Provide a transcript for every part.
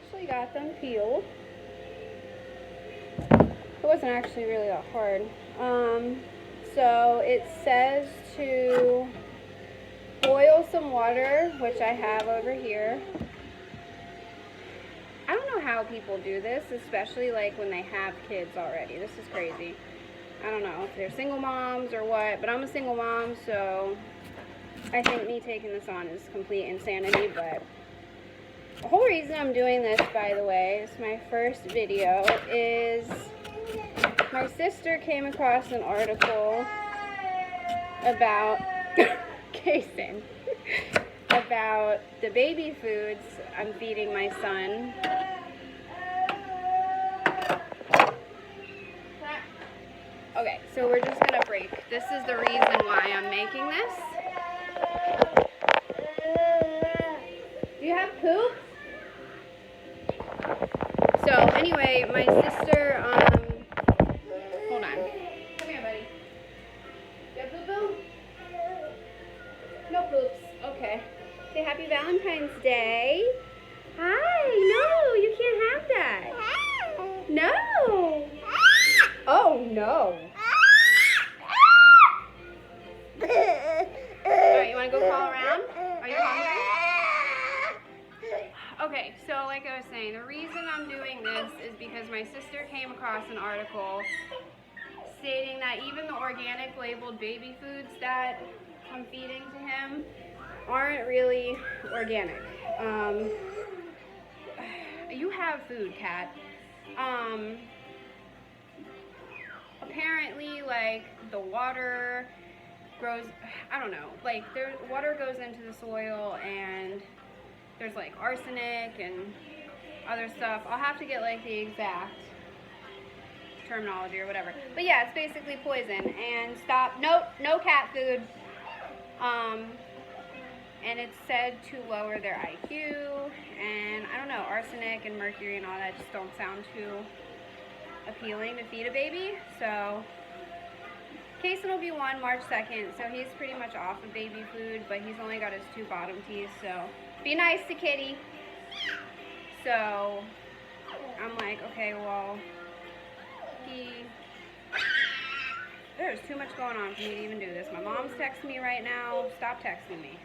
actually got them peeled. It wasn't actually really that hard. So it says to boil some water, which I have over here. I don't know how people do this, especially like when they have kids already. This is crazy. I don't know if they're single moms or what, but I'm a single mom, so I think me taking this on is complete insanity. But the whole reason I'm doing this, by the way, it's my first video, is my sister came across an article about Kason, about the baby foods I'm feeding my son. Okay, so we're just gonna break. This is the reason why I'm making this. Do you have poop? So anyway, my sister, hold on. Come here, buddy. You have poo-poo? No poops. Okay. Say happy Valentine's Day. Hi. No, you can't have that. No. Oh, no. Alright, you want to go crawl around? Are you hungry? Okay, so like I was saying, the reason I'm doing this is because my sister came across an article stating that even the organic labeled baby foods that I'm feeding to him aren't really organic. You have food, Kat. Apparently, like, the water grows, I don't know, like, water goes into the soil and there's like arsenic and other stuff. I'll have to get like the exact terminology or whatever. But yeah, it's basically poison. And stop, no cat food. And it's said to lower their IQ. And I don't know, arsenic and mercury and all that just don't sound too appealing to feed a baby. So Kason will be 1 March 2nd, so he's pretty much off of baby food, but he's only got his 2 bottom teeth, so be nice to Kitty. So I'm like, okay, well, there's too much going on for me to even do this. My mom's texting me right now. Stop texting me.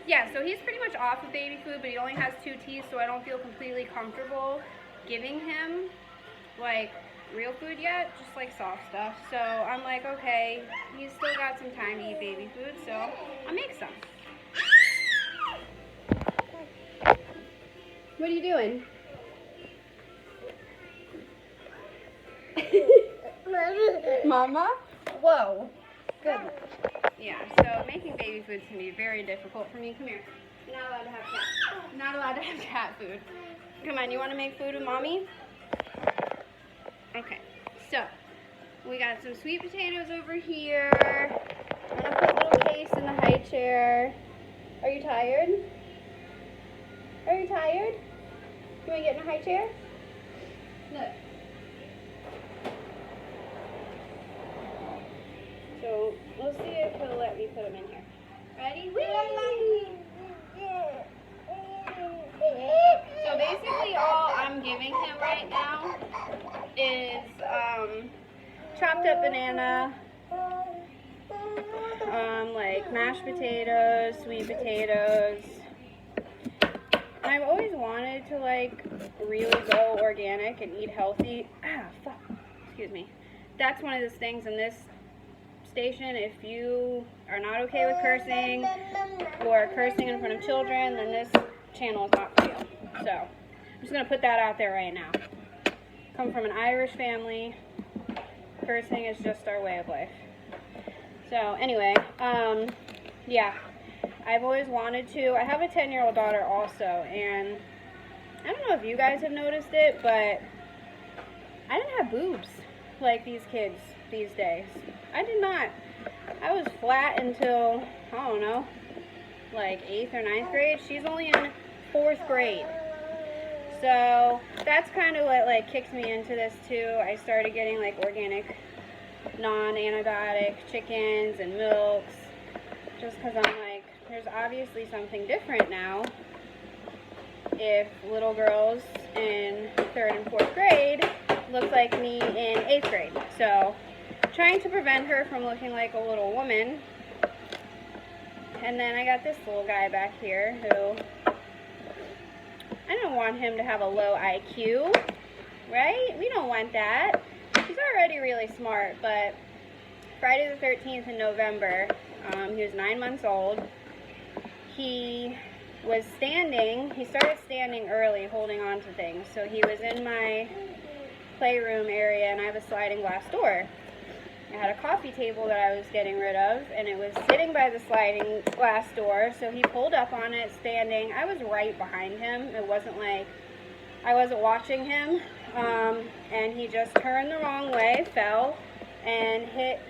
Yeah, so he's pretty much off of baby food, but he only has 2 teeth, so I don't feel completely comfortable giving him, like, real food yet, just like soft stuff. So I'm like, okay, he's still got some time to eat baby food, so I'll make some. What are you doing? Mama? Whoa. Good. Yeah, so making baby food can be very difficult for me. Come here. You're not allowed to have cat. Not allowed to have cat food. Come on, you want to make food with mommy? Okay, so we got some sweet potatoes over here. I'm gonna put little Case in the high chair. Are you tired? Are you tired? You wanna get in a high chair? Look. So we'll see if he'll let me put him in here. Ready? Whee! So basically all I'm giving him right now is chopped up banana, like mashed potatoes, sweet potatoes. And I've always wanted to like really go organic and eat healthy. Excuse me. That's one of those things in this station. If you are not okay with cursing or cursing in front of children, then this channel is not for you. So I'm just gonna put that out there right now. Come from an Irish family. Cursing is just our way of life. So anyway, yeah, I've always wanted to. I have a 10-year-old daughter also, and I don't know if you guys have noticed it, but I didn't have boobs like these kids these days. I did not. I was flat until, I don't know, like 8th or 9th grade. She's only in 4th grade. So that's kind of what like kicked me into this too. I started getting like organic, non-antibiotic chickens and milks, just because I'm like, there's obviously something different now if little girls in 3rd and 4th grade look like me in 8th grade. So, trying to prevent her from looking like a little woman. And then I got this little guy back here who, I don't want him to have a low IQ, right? We don't want that. He's already really smart, but Friday the 13th in November, he was 9 months old. He was standing, he started standing early holding on to things. So he was in my playroom area and I have a sliding glass door. I had a coffee table that I was getting rid of and it was sitting by the sliding glass door. So he pulled up on it standing. I was right behind him. It wasn't like I wasn't watching him. And he just turned the wrong way, fell, and hit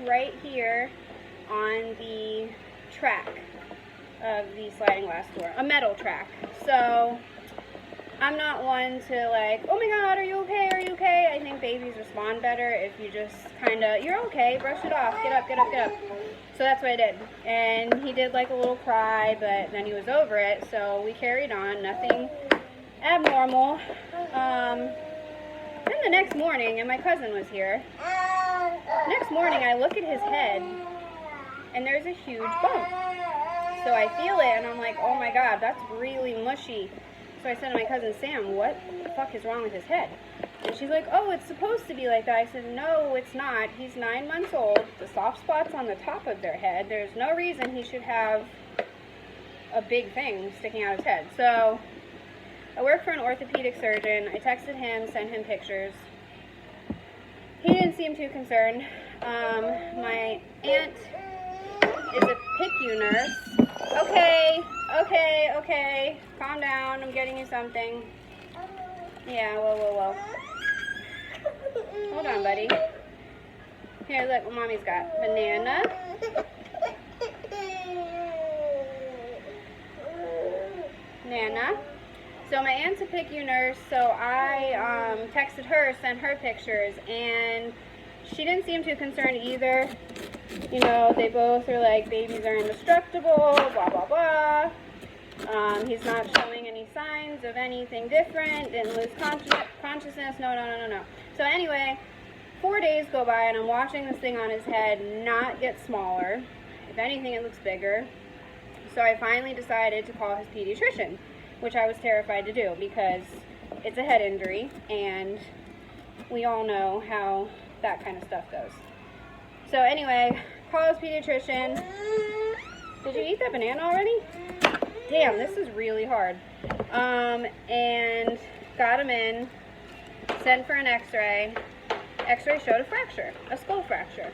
right here on the track of the sliding glass door, a metal track. So I'm not one to like, oh my god, are you okay, are you okay? I think babies respond better if you just kind of, you're okay, brush it off, get up, get up, get up. So that's what I did. And he did like a little cry, but then he was over it, so we carried on, nothing abnormal. Then the next morning, and my cousin was here, next morning I look at his head, and there's a huge bump. So I feel it, and I'm like, oh my god, that's really mushy. So I said to my cousin, Sam, what the fuck is wrong with his head? And she's like, oh, it's supposed to be like that. I said, no, it's not. He's 9 months old. The soft spot's on the top of their head. There's no reason he should have a big thing sticking out of his head. So I work for an orthopedic surgeon. I texted him, sent him pictures. He didn't seem too concerned. My aunt is a PICU nurse. Okay. Calm down. I'm getting you something. Yeah, whoa. Hold on, buddy. Here, look what Mommy's got. Banana. Nana. So my aunt's a PICU nurse, so I texted her, sent her pictures, and she didn't seem too concerned either. You know, they both are like, babies are indestructible, blah, blah, blah. He's not showing any signs of anything different, didn't lose consciousness, no. So anyway, 4 days go by and I'm watching this thing on his head not get smaller. If anything, it looks bigger. So I finally decided to call his pediatrician, which I was terrified to do because it's a head injury and we all know how that kind of stuff goes. So anyway, call his pediatrician. Did you eat that banana already? Damn, this is really hard. And got him in, sent for an x-ray. X-ray showed a fracture, a skull fracture.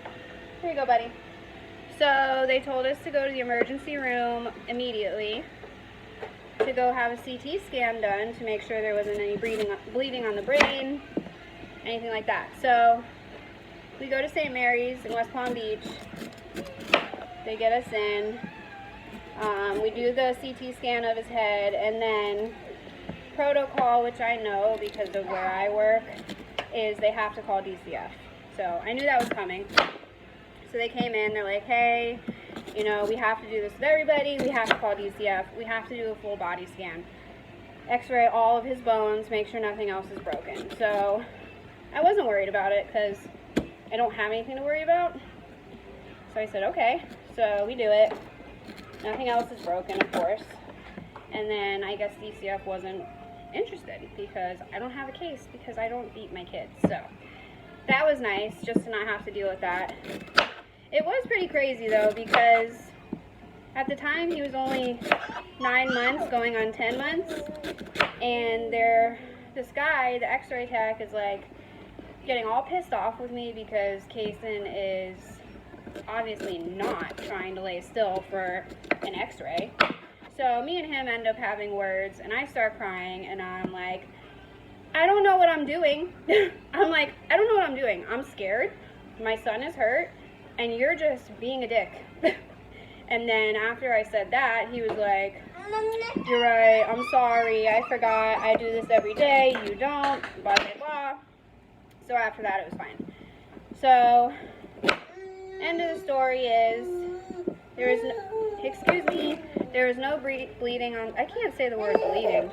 Here you go, buddy. So they told us to go to the emergency room immediately to go have a CT scan done to make sure there wasn't any bleeding on the brain, anything like that. So we go to St. Mary's in West Palm Beach. They get us in. We do the CT scan of his head, and then protocol, which I know because of where I work, is they have to call DCF. So I knew that was coming. So they came in, they're like, hey, you know, we have to do this with everybody. We have to call DCF. We have to do a full body scan. X-ray all of his bones, make sure nothing else is broken. So I wasn't worried about it because I don't have anything to worry about. So I said, okay. So we do it. Nothing else is broken, of course. And then I guess DCF wasn't interested because I don't have a case because I don't beat my kids. So that was nice just to not have to deal with that. It was pretty crazy though because at the time he was only 9 months going on 10 months, and this guy, the x-ray tech, is like getting all pissed off with me because Kason is obviously not trying to lay still for an x-ray. So me and him end up having words, and I start crying, and I'm like, I don't know what I'm doing. I'm like, I don't know what I'm doing. I'm scared. My son is hurt, and you're just being a dick. And then after I said that, he was like, you're right, I'm sorry, I forgot, I do this every day, you don't, blah, blah, blah. So after that, it was fine. So, end of the story is, There is no bleeding on, I can't say the word bleeding.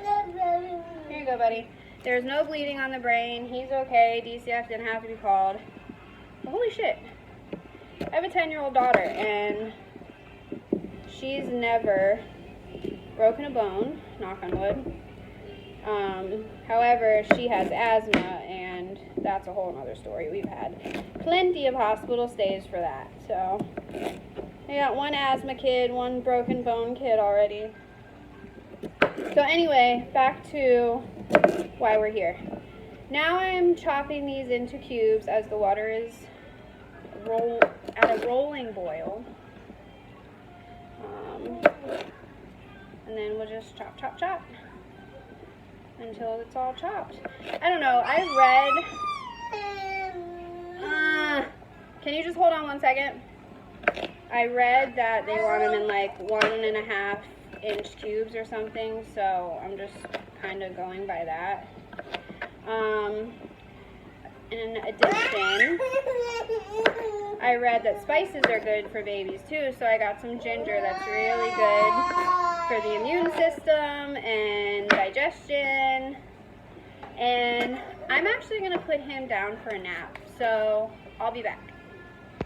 Here you go, buddy. There's no bleeding on the brain. He's okay. DCF didn't have to be called. But holy shit. I have a 10-year-old daughter, and she's never broken a bone, knock on wood. However, she has asthma, and that's a whole other story. We've had plenty of hospital stays for that. So, I got one asthma kid, one broken bone kid already. So anyway, back to why we're here. Now I'm chopping these into cubes as the water is at a rolling boil. And then we'll just chop, chop, chop until it's all chopped. I don't know, I read, can you just hold on 1 second? I read that they want them in like 1.5 inch cubes or something, so I'm just kind of going by that. In addition, I read that spices are good for babies too, so I got some ginger that's really good for the immune system and digestion. And I'm actually going to put him down for a nap, so I'll be back.